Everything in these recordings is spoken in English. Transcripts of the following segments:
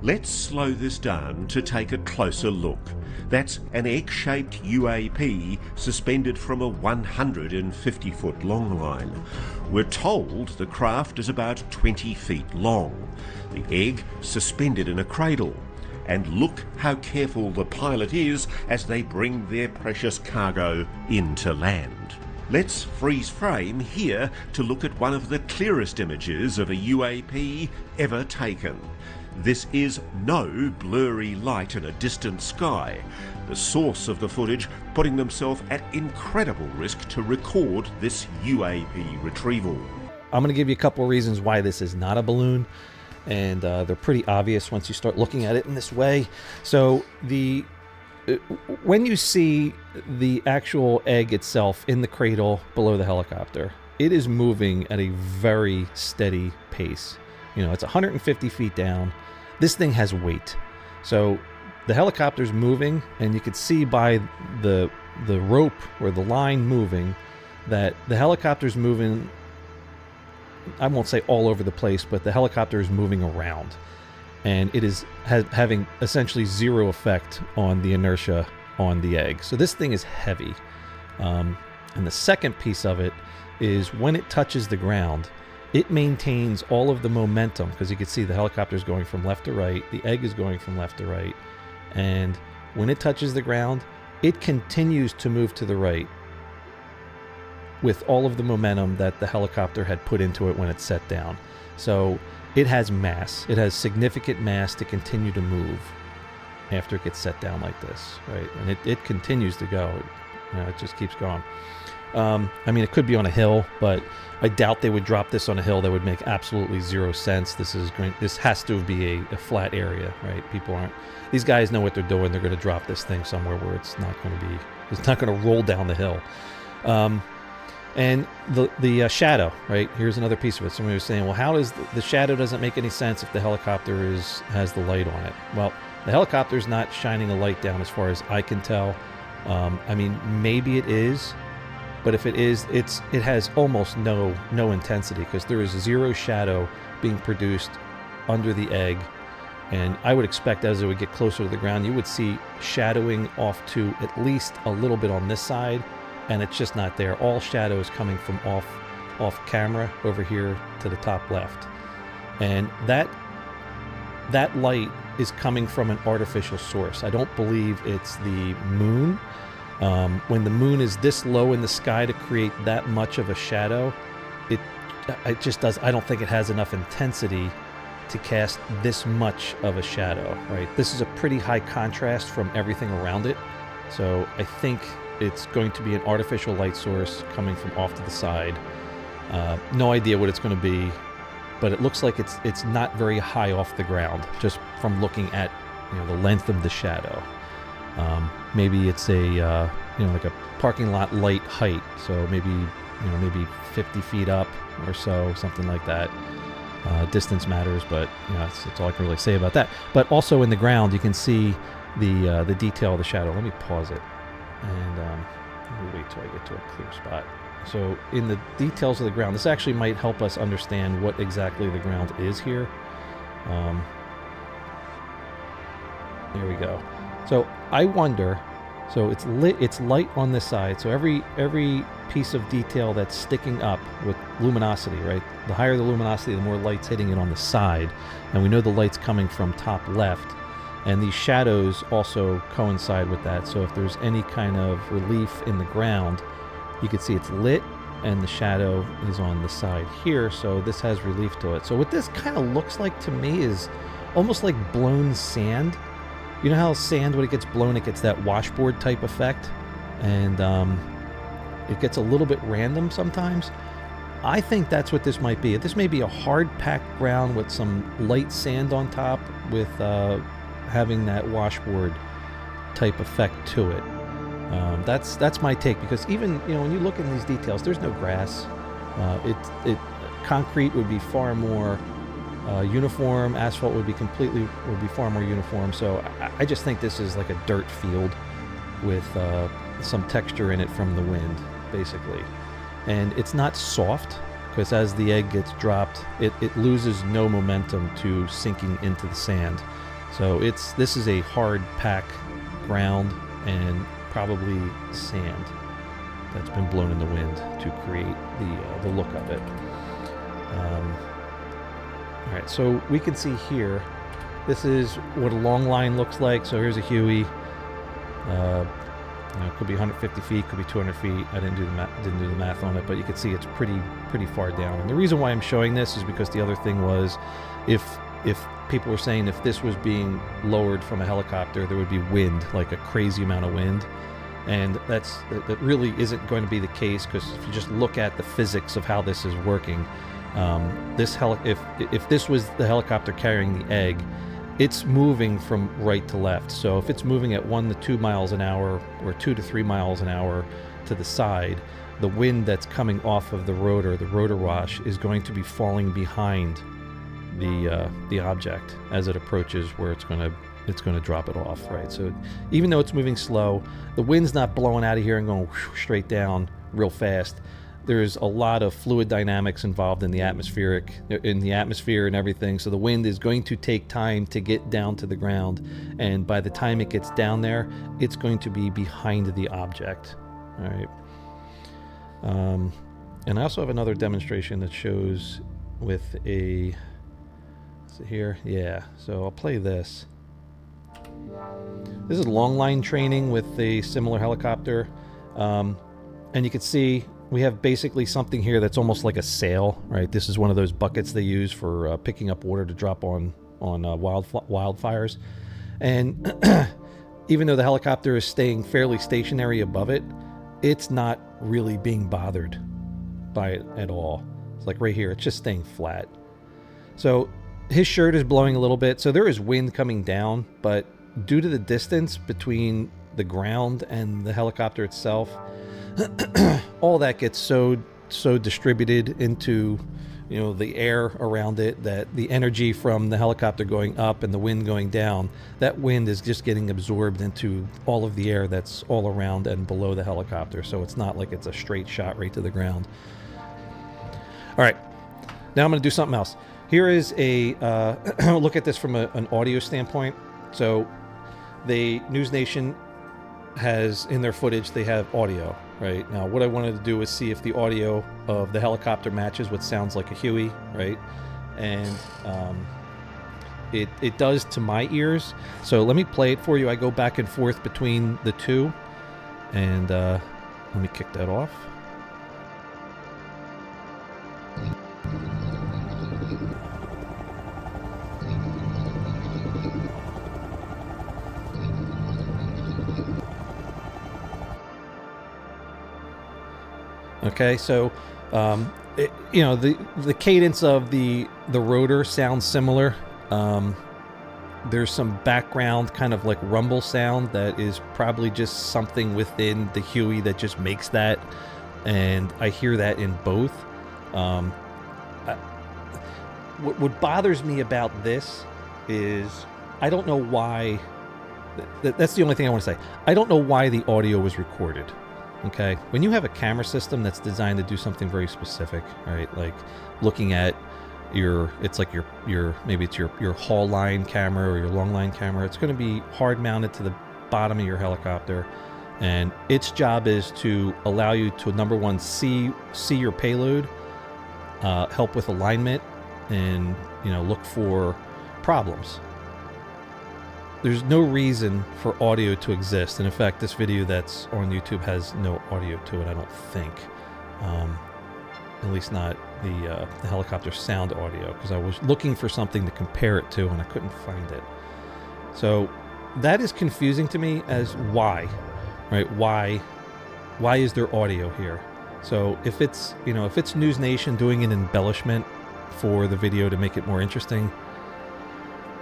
Let's slow this down to take a closer look. That's an egg-shaped UAP suspended from a 150-foot long line. We're told the craft is about 20 feet long. The egg suspended in a cradle. And look how careful the pilot is as they bring their precious cargo into land. Let's freeze frame here to look at one of the clearest images of a UAP ever taken. This is no blurry light in a distant sky. The source of the footage putting themselves at incredible risk to record this UAP retrieval. I'm going to give you a couple of reasons why this is not a balloon, and they're pretty obvious once you start looking at it in this way. So when you see the actual egg itself in the cradle below the helicopter, it is moving at a very steady pace. You know, it's 150 feet down. This thing has weight. So the helicopter's moving, and you could see by the rope or the line moving that the helicopter's moving, I won't say all over the place, but the helicopter is moving around. And it is having essentially zero effect on the inertia on the egg. So this thing is heavy. And the second piece of it is when it touches the ground, it maintains all of the momentum, because you can see the helicopter is going from left to right, the egg is going from left to right, and when it touches the ground, it continues to move to the right with all of the momentum that the helicopter had put into it when it set down. So it has mass. It has significant mass to continue to move after it gets set down like this, right? And it continues to go. It just keeps going. I mean, it could be on a hill, but I doubt they would drop this on a hill. That would make absolutely zero sense. This has to be a flat area, right? These guys know what they're doing. They're going to drop this thing somewhere where it's not going to roll down the hill. And the shadow, right? Here's another piece of it. Somebody was saying, well, how does the shadow doesn't make any sense if the helicopter has the light on it? Well, the helicopter's not shining a light down as far as I can tell. I mean, maybe it is, but if it is, it has almost no intensity, because there is zero shadow being produced under the egg. And I would expect as it would get closer to the ground, you would see shadowing off to at least a little bit on this side, and it's just not there. All shadow is coming from off camera over here to the top left. And that light is coming from an artificial source. I don't believe it's the moon. When the moon is this low in the sky to create that much of a shadow, it just does. I don't think it has enough intensity to cast this much of a shadow, right? This is a pretty high contrast from everything around it. So I think it's going to be an artificial light source coming from off to the side. No idea what it's going to be, but it looks like it's not very high off the ground, just from looking at the length of the shadow. Maybe it's a like a parking lot light height, so maybe 50 feet up or so, something like that. Distance matters, but that's all I can really say about that. But also in the ground, you can see the detail of the shadow. Let me pause it, and let me wait till I get to a clear spot. So in the details of the ground, this actually might help us understand what exactly the ground is here. There we go. So I wonder, so it's lit, it's light on this side. So every piece of detail that's sticking up with luminosity, right? The higher the luminosity, the more light's hitting it on the side. And we know the light's coming from top left. And these shadows also coincide with that. So if there's any kind of relief in the ground, you can see it's lit and the shadow is on the side here. So this has relief to it. So what this kind of looks like to me is almost like blown sand. You know how sand, when it gets blown, it gets that washboard type effect, and it gets a little bit random sometimes. I think that's what this might be. This may be a hard packed ground with some light sand on top, with having that washboard type effect to it. That's my take, because even when you look in these details, there's no grass. Concrete would be far more uniform. Asphalt would be far more uniform. So I just think this is like a dirt field with some texture in it from the wind, basically. And it's not soft. because as the egg gets dropped, it loses no momentum to sinking into the sand. So this is a hard pack ground and probably sand that's been blown in the wind to create the look of it. All right, so we can see here, this is what a long line looks like. So here's a Huey. It could be 150 feet, could be 200 feet. I didn't do the math on it, but you can see it's pretty far down. And the reason why I'm showing this is because the other thing was, if people were saying if this was being lowered from a helicopter, there would be wind, like a crazy amount of wind. And that really isn't going to be the case, because if you just look at the physics of how this is working, if this was the helicopter carrying the egg, it's moving from right to left. So if it's moving at 1 to 2 miles an hour or 2 to 3 miles an hour to the side, the wind that's coming off of the rotor wash, is going to be falling behind the object as it approaches where it's going to drop it off, right? So even though it's moving slow, the wind's not blowing out of here and going straight down real fast. There's a lot of fluid dynamics involved in the atmosphere and everything. So the wind is going to take time to get down to the ground, and by the time it gets down there, it's going to be behind the object. All right. And I also have another demonstration that shows with a. Is it here? Yeah. So I'll play this. This is long line training with a similar helicopter, and you can see we have basically something here that's almost like a sail, right? This is one of those buckets they use for picking up water to drop on wildfires. And even though the helicopter is staying fairly stationary above it, it's not really being bothered by it at all. It's like right here, it's just staying flat. So his shirt is blowing a little bit, so there is wind coming down, but due to the distance between the ground and the helicopter itself, all that gets so distributed into, the air around it, that the energy from the helicopter going up and the wind going down, that wind is just getting absorbed into all of the air that's all around and below the helicopter. So it's not like it's a straight shot right to the ground. All right, now I'm going to do something else. Here is a look at this from an audio standpoint. So the News Nation has, in their footage, they have audio. Right now, what I wanted to do is see if the audio of the helicopter matches what sounds like a Huey, right? And it does to my ears. So let me play it for you. I go back and forth between the two, and let me kick that off. Okay, so the cadence of the rotor sounds similar. There's some background kind of like rumble sound that is probably just something within the Huey that just makes that, and I hear that in both. What bothers me about this is I don't know why. That's the only thing I want to say. I don't know why the audio was recorded. Okay, when you have a camera system that's designed to do something very specific, right? Like looking at it's like your maybe it's your haul line camera or your long line camera. It's going to be hard mounted to the bottom of your helicopter, and its job is to allow you to, number one, see your payload, help with alignment, and look for problems. There's no reason for audio to exist, and in fact, this video that's on YouTube has no audio to it, I don't think. At least not the helicopter sound audio, because I was looking for something to compare it to, and I couldn't find it. So that is confusing to me as why, right? Why is there audio here? So if it's News Nation doing an embellishment for the video to make it more interesting,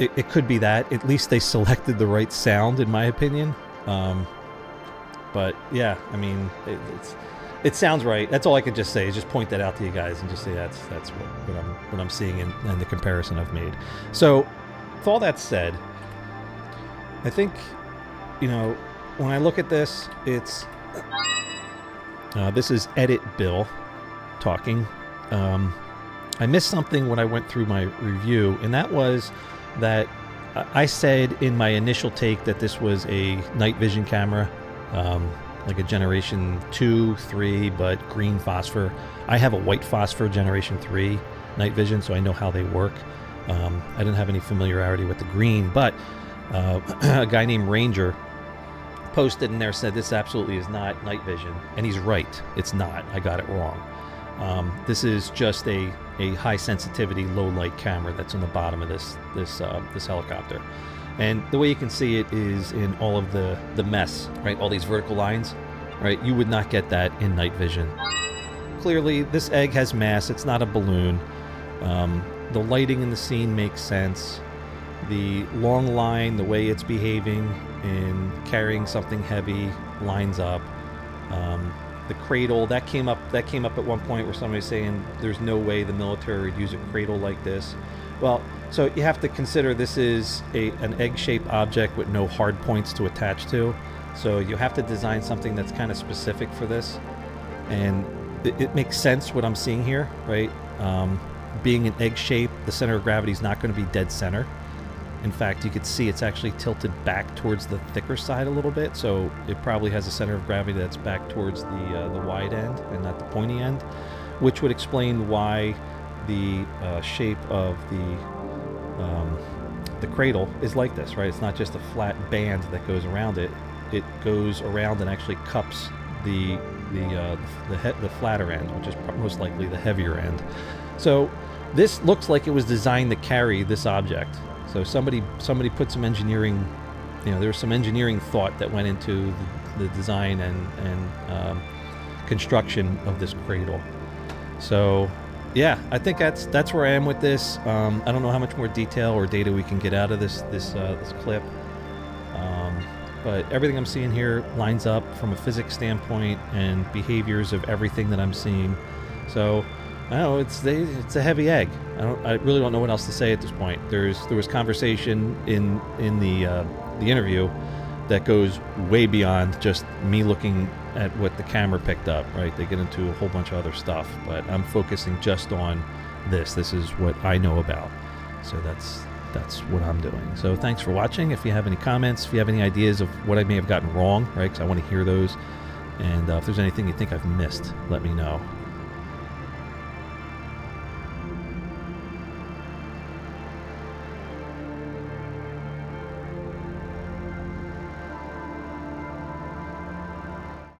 it could be that. At least they selected the right sound, in my opinion. But yeah, I mean, it sounds right. That's all I could just say, is just point that out to you guys and just say that's what I'm seeing in the comparison I've made. So with all that said, I think, when I look at this, it's this is Edit Bill talking. I missed something when I went through my review, and that was that I said in my initial take that this was a night vision camera, like a generation 2, 3, but green phosphor. I have a white phosphor generation 3 night vision, so I know how they work. I didn't have any familiarity with the green, but a guy named Ranger posted in there, said this absolutely is not night vision, and he's right. It's not. I got it wrong. This is just a high sensitivity, low light camera that's on the bottom of this helicopter. And the way you can see it is in all of the mess, right? All these vertical lines, right? You would not get that in night vision. Clearly, this egg has mass. It's not a balloon. The lighting in the scene makes sense. The long line, the way it's behaving in carrying something heavy, lines up. The cradle, that came up at one point where somebody's saying there's no way the military would use a cradle like this. Well, so you have to consider this is an egg-shaped object with no hard points to attach to. So you have to design something that's kind of specific for this. And it makes sense what I'm seeing here, right? Being an egg shape, the center of gravity is not going to be dead center. In fact, you could see it's actually tilted back towards the thicker side a little bit, so it probably has a center of gravity that's back towards the wide end and not the pointy end, which would explain why the shape of the cradle is like this, right? It's not just a flat band that goes around it. It goes around and actually cups the flatter end, which is most likely the heavier end. So this looks like it was designed to carry this object. So somebody put some engineering, there was some engineering thought that went into the design and construction of this cradle. So yeah, I think that's where I am with this. I don't know how much more detail or data we can get out of this clip, but everything I'm seeing here lines up from a physics standpoint and behaviors of everything that I'm seeing. So I don't know, it's a heavy egg. I really don't know what else to say at this point. There was conversation in the interview that goes way beyond just me looking at what the camera picked up, right? They get into a whole bunch of other stuff, but I'm focusing just on this. This is what I know about. So that's what I'm doing. So thanks for watching. If you have any comments, if you have any ideas of what I may have gotten wrong, right? Because I want to hear those. And if there's anything you think I've missed, let me know.